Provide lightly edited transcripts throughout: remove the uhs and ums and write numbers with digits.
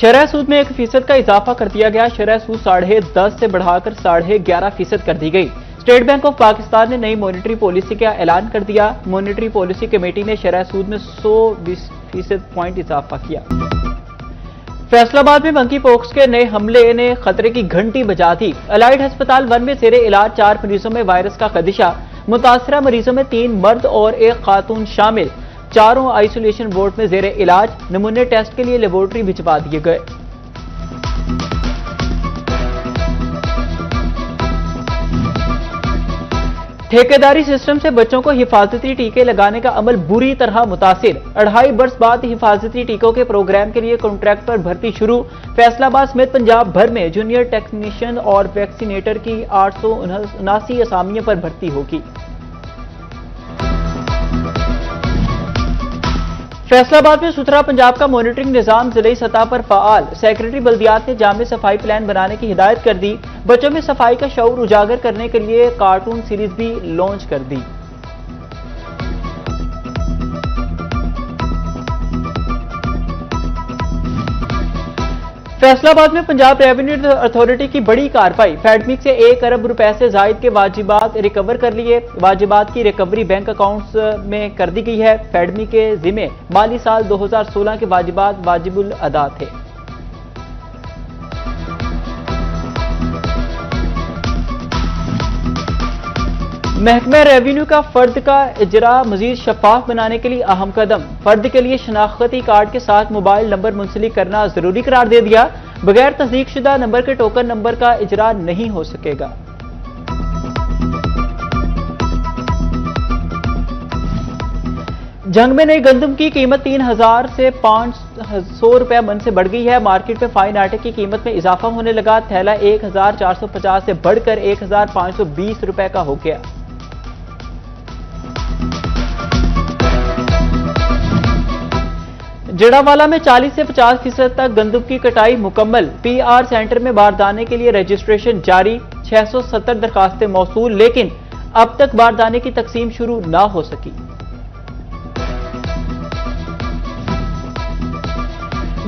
शरह सूद में 1% का इजाफा कर दिया गया। शरह सूद 10.5% से बढ़ाकर 11.5% कर दी गई। स्टेट बैंक ऑफ पाकिस्तान ने नई मॉनेटरी पॉलिसी का ऐलान कर दिया। मॉनेटरी पॉलिसी कमेटी ने शरह सूद में 120% पॉइंट इजाफा किया। फैसलाबाद में मंकी पॉक्स के नए हमले ने खतरे की घंटी बजा दी। अलाइड अस्पताल 1 में जेरे इलाज 4 मरीजों में वायरस का खदशा। मुतासरा मरीजों में 3 मर्द और 1 खातून शामिल। चारों आइसोलेशन वार्ड में जेरे इलाज। नमूने टेस्ट के लिए लेबोरेटरी भिजवा दिए गए। ठेकेदारी सिस्टम से बच्चों को हिफाजती टीके लगाने का अमल बुरी तरह मुतासिर। 2.5 बरस बाद हिफाजती टीकों के प्रोग्राम के लिए कॉन्ट्रैक्ट पर भर्ती शुरू। फैसलाबाद समेत पंजाब भर में जूनियर टेक्नीशियन और वैक्सीनेटर की 879 असामियों पर भर्ती होगी। फैसलाबाद में सुथरा पंजाब का मॉनिटरिंग निजाम जिले सतह पर फाल। सेक्रेटरी बल्दियात ने जामे सफाई प्लान बनाने की हिदायत कर दी। बच्चों में सफाई का शऊर उजागर करने के लिए कार्टून सीरीज भी लॉन्च कर दी। फैसलाबाद में पंजाब रेवेन्यू अथॉरिटी की बड़ी कार्रवाई। फेडमिक से 1 अरब रुपए से जायद के वाजिबात रिकवर कर लिए। वाजिबात की रिकवरी बैंक अकाउंट्स में कर दी गई है। फेडमिक के जिम्मे माली साल 2016 के वाजिबात वाजिबुल अदा थे। महकमा रेवेन्यू का फर्द का इजरा मजीद शफाफ बनाने के लिए अहम कदम। फर्द के लिए शनाख्ती कार्ड के साथ मोबाइल नंबर मुंसलिक करना जरूरी करार दे दिया। बगैर तस्दीक शुदा नंबर के टोकन नंबर का इजरा नहीं हो सकेगा। जंग में नई गंदम की कीमत 3000 से 500 रुपए मन से बढ़ गई है। मार्केट में फाइन आटे की कीमत में इजाफा होने लगा। थैला 1450 से बढ़कर 1520 रुपए का हो गया। जड़ावाला में 40 से 50% तक गंदम की कटाई मुकम्मल। पीआर सेंटर में बारदाने के लिए रजिस्ट्रेशन जारी। 670 दरखास्तें मौसूल, लेकिन अब तक बारदाने की तकसीम शुरू ना हो सकी।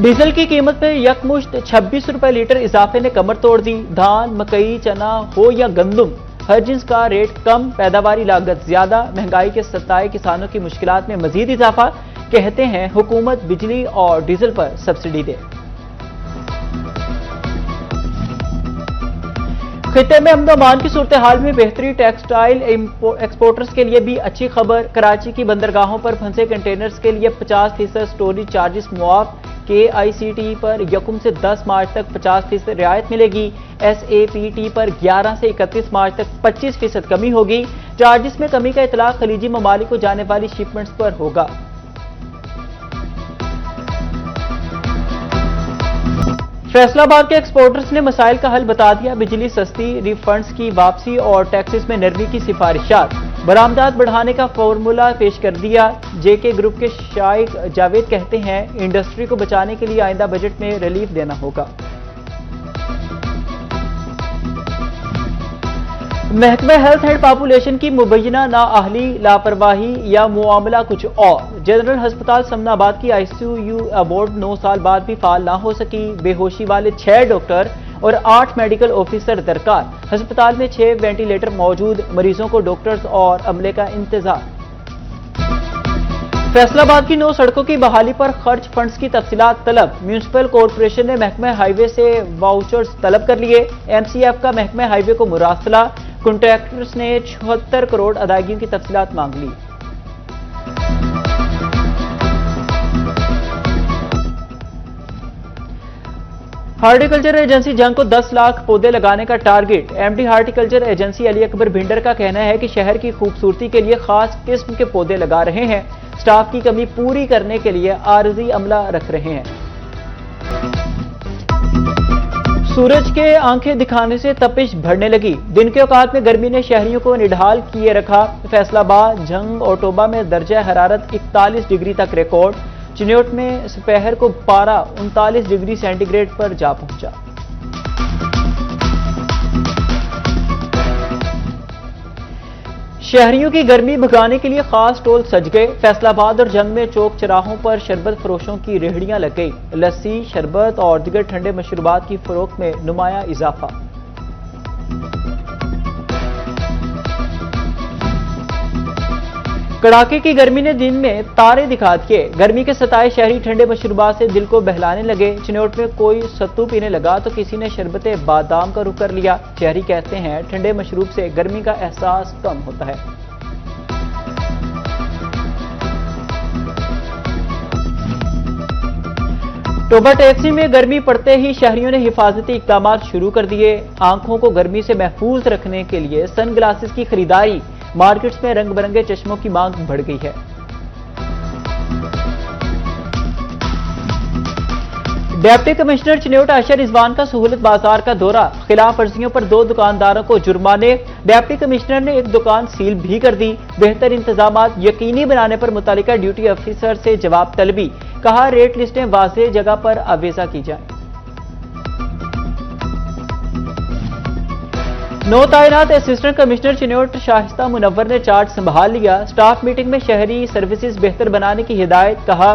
डीजल की कीमत में यकमुश्त 26 रुपए लीटर इजाफे ने कमर तोड़ दी। धान, मकई, चना हो या गंदम, हर जिन्स का रेट कम, पैदावारी लागत ज्यादा। महंगाई के सताए किसानों की मुश्किलात में मजीद इजाफा। कहते हैं हुकूमत बिजली और डीजल पर सब्सिडी दे। खिते में अमन अमान की सूरत हाल में बेहतरी। टेक्सटाइल एक्सपोर्टर्स के लिए भी अच्छी खबर। कराची की बंदरगाहों पर फंसे कंटेनर्स के लिए 50% स्टोरेज चार्जेस मुआफ। KICT पर यकुम से 10 मार्च तक 50% रियायत मिलेगी। SAPT पर 11 से 31 मार्च तक 25% कमी होगी। चार्जेस में कमी का इतलाक खलीजी ममालिक को जाने वाली शिपमेंट्स पर होगा। फैसलाबाद के एक्सपोर्टर्स ने मसाइल का हल बता दिया। बिजली सस्ती, रिफंड्स की वापसी और टैक्सेस में नरमी की सिफारिशात। बरामदात बढ़ाने का फॉर्मूला पेश कर दिया। JK ग्रुप के शाइक जावेद कहते हैं इंडस्ट्री को बचाने के लिए आइंदा बजट में रिलीफ देना होगा। महकमा हेल्थ एंड पॉपुलेशन की मुबैना नाअहली, लापरवाही या मुआमला कुछ और। जनरल अस्पताल समनाबाद की ICU वार्ड 9 साल बाद भी फाल ना हो सकी। बेहोशी वाले 6 डॉक्टर और 8 मेडिकल ऑफिसर दरकार। अस्पताल में 6 वेंटिलेटर मौजूद। मरीजों को डॉक्टर्स और अमले का इंतजार। फैसलाबाद की 9 सड़कों की बहाली पर खर्च फंड्स की तफसीलात तलब। म्यूनिसिपल कॉरपोरेशन ने महकमा हाईवे से वाउचर्स तलब कर लिए। MCF का महकमा हाईवे को मुरासला। कॉन्ट्रैक्टर्स ने 76 करोड़ अदायगियों की तफसीलात मांग ली। हार्टिकल्चर एजेंसी जंग को 10 लाख पौधे लगाने का target. MD horticulture agency Ali Akbar Bhinder का कहना है कि शहर की खूबसूरती के लिए खास किस्म के पौधे लगा रहे हैं। स्टाफ की कमी पूरी करने के लिए आरजी अमला रख रहे हैं। सूरज के आंखें दिखाने से तपिश बढ़ने लगी। दिन के औकात में गर्मी ने शहरियों को निढाल किए रखा। फैसलाबाद, जंग और टोबा में दर्जा हरारत 41 डिग्री तक रिकॉर्ड। चिन्योट में दोपहर को पारा 39 डिग्री सेंटीग्रेड पर जा पहुंचा। शहरियों की गर्मी भगाने के लिए खास टोल सज गए। फैसलाबाद और जंग में चौक चौराहों पर शरबत फरोशों की रेहड़ियां लग गई। लस्सी, शरबत और दीगर ठंडे मशरूबात की फरोख्त में नुमाया इजाफा। कड़ाके की गर्मी ने दिन में तारे दिखा दिए। गर्मी के सताए शहरी ठंडे मशरूबात से दिल को बहलाने लगे। चिनौट में कोई सत्तू पीने लगा तो किसी ने शरबत बादाम का रुख कर लिया। शहरी कहते हैं ठंडे मशरूब से गर्मी का एहसास कम होता है। टोबा टैक्सी में गर्मी पड़ते ही शहरियों ने हिफाजती इकदाम शुरू कर दिए। आंखों को गर्मी से महफूज रखने के लिए सन ग्लासेस की खरीदारी। मार्केट्स में रंग बिरंगे चश्मों की मांग बढ़ गई है। डिप्टी कमिश्नर चिन्योट आयशा रिजवान का सहूलत बाजार का दौरा। खिलाफ वर्जियों पर 2 दुकानदारों को जुर्माने। डिप्टी कमिश्नर ने एक दुकान सील भी कर दी। बेहतर इंतजाम यकीनी बनाने पर मुतालिका ड्यूटी अफसर से जवाब तलबी। कहा रेट लिस्टें वाज़ेह जगह पर आवेजा की जाएं। नौ तैनात असिस्टेंट कमिश्नर चिन्योट शाहिस्ता मुनव्वर ने चार्ज संभाल लिया। स्टाफ मीटिंग में शहरी सर्विसेज बेहतर बनाने की हिदायत। कहा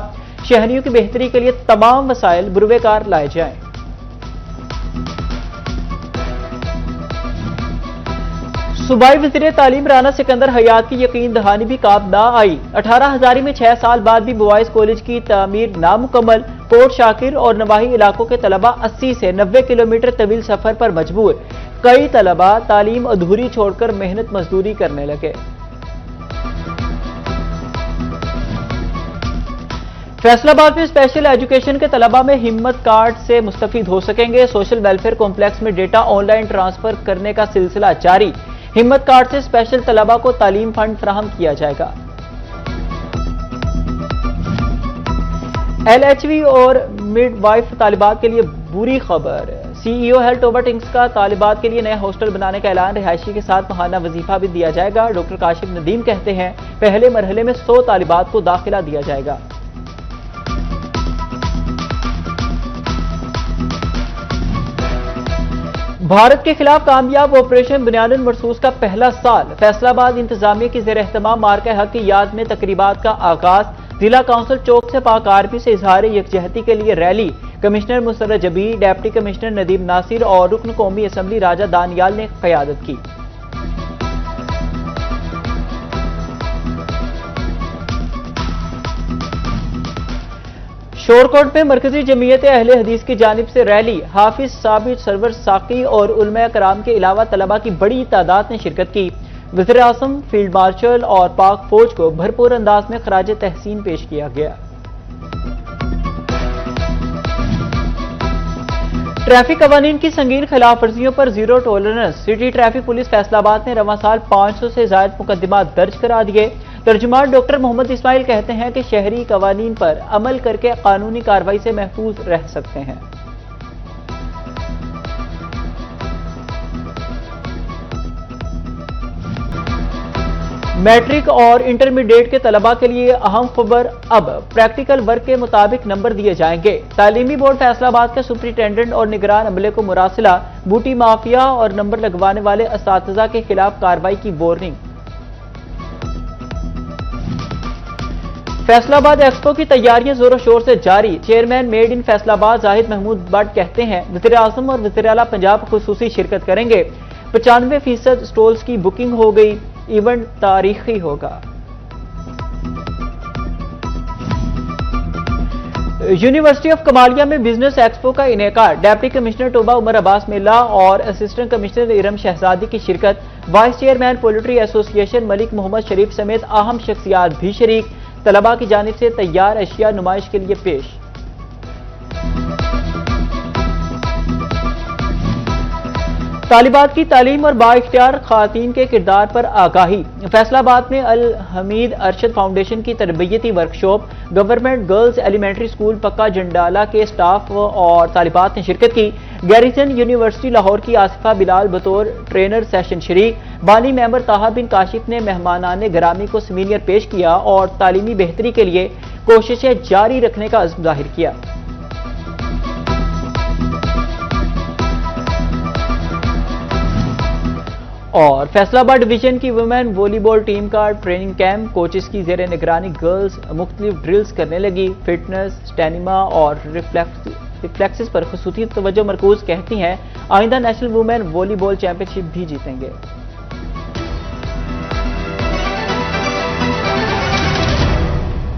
शहरियों की बेहतरी के लिए तमाम वसाइल बुरुएकार लाए जाएं। सूबाई वज़ीर तालीम राना सिकंदर हयात की यकीन दहानी भी काम ना आई। 18 हजारी में 6 साल बाद भी बॉयज कॉलेज की तामीर नामुकम्मल। कोट शाकिर और नवाही इलाकों के तलबा 80 से 90 किलोमीटर तवील सफर पर मजबूर। कई तलबा तालीम अधूरी छोड़कर मेहनत मजदूरी करने लगे। फैसलाबाद में स्पेशल एजुकेशन के तलबा में हिम्मत कार्ड से मुस्तफीद हो सकेंगे। सोशल वेलफेयर कॉम्प्लेक्स में डेटा ऑनलाइन ट्रांसफर करने का सिलसिला जारी। हिम्मत कार्ड से स्पेशल तलबा को तालीम फंड फराहम किया जाएगा। LHV और मिडवाइफ तालिबात के लिए बुरी खबर। CEO हेल्थ टोबा टिंग्स का तालिबात के लिए नया हॉस्टल बनाने का ऐलान। रिहायशी के साथ महाना वजीफा भी दिया जाएगा। डॉक्टर काशिफ नदीम कहते हैं पहले मरहले में 100 तालिबात को दाखिला दिया जाएगा। भारत के खिलाफ कामयाब ऑपरेशन बुनियादुल मरसूस का पहला साल। फैसलाबाद इंतजामिया की ज़ेर एहतमाम मार्का हक की याद में तकरीबात का आगाज। जिला काउंसिल चौक से पाक आर्मी से इजहार यकजहती के लिए rally. Commissioner Musarrat Jabeer, deputy commissioner Nadeem Nasir और रुकन कौमी असम्बली राजा दानियाल ने क़यादत की। शोरकोट में मरकजी जमीयत अहले हदीस की जानिब से रैली। हाफिज साबिर सरवर साकी और उलमा कराम के अलावा तलबा की बड़ी तादाद ने शिरकत की। वज़ीर आज़म, फील्ड मार्शल और पाक फौज को भरपूर अंदाज में खराज तहसीन पेश किया गया। ट्रैफिक कवानीन की संगीन खिलाफ वर्जियों पर zero tolerance. City traffic police Faisalabad ने रवां साल 500 से ज्यादा मुकदमा दर्ज करा दिए। तर्जुमान डॉक्टर मोहम्मद इस्माइल कहते हैं कि शहरी कवानीन पर अमल करके कानूनी कार्रवाई से महफूज रह सकते हैं। मैट्रिक और इंटरमीडिएट के तलबा के लिए अहम खबर। अब प्रैक्टिकल वर्क के मुताबिक नंबर दिए जाएंगे। तालीमी बोर्ड फैसलाबाद के सुपरिटेंडेंट और निगरान अमले को मुरासिला। बूटी माफिया और नंबर लगवाने वाले असातिज़ा के खिलाफ कार्रवाई की वार्निंग। फैसलाबाद एक्सपो की तैयारियां जोरों शोर से जारी। Chairman made in Faisalabad Zahid Mahmood Butt कहते हैं वज़ीर आज़म और वज़ीर आला पंजाब खुसूसी शिरकत करेंगे। 95% स्टॉल्स की बुकिंग हो गई। इवेंट तारीखी होगा। यूनिवर्सिटी ऑफ कमालिया में बिजनेस एक्सपो का इनेकार। डिप्टी कमिश्नर टोबा उमर अब्बास मिल्ला और असिस्टेंट कमिश्नर इरम शहजादी की शिरकत। Vice chairman poultry association Malik Mohammad Sharif समेत अहम शख्सियात भी शरीक। तलबा की जानिब से तैयार अशिया नुमाइश के लिए पेश। तालिबात की तालीम और बाइख्तियार खातीन के किरदार पर आगाही। फैसलाबाद में अल हमीद अरशद फाउंडेशन की तरबियती workshop. Government girls elementary school Pakka Jandala के स्टाफ और तालिबात ने शिरकत की। गैरिसन यूनिवर्सिटी लाहौर की आसिफा बिलाल बतौर ट्रेनर सेशन शरीक। बानी मेंबर ताहा बिन काशिफ ने मेहमानाने गरामी को सीनियर पेश किया और तालीमी बेहतरी के लिए कोशिशें जारी रखने का अज़्म जाहिर किया। और फैसलाबाद डिवीजन की वुमेन वॉलीबॉल टीम का ट्रेनिंग कैंप, कोचेस की जेर निगरानी गर्ल्स मुख्तलिफ ड्रिल्स करने लगी। फिटनेस, स्टेमिना और रिफ्लेक्सेस पर खुसूसी तवज्जो मरकूज, कहती हैं आइंदा नेशनल वुमेन वॉलीबॉल चैंपियनशिप भी जीतेंगे।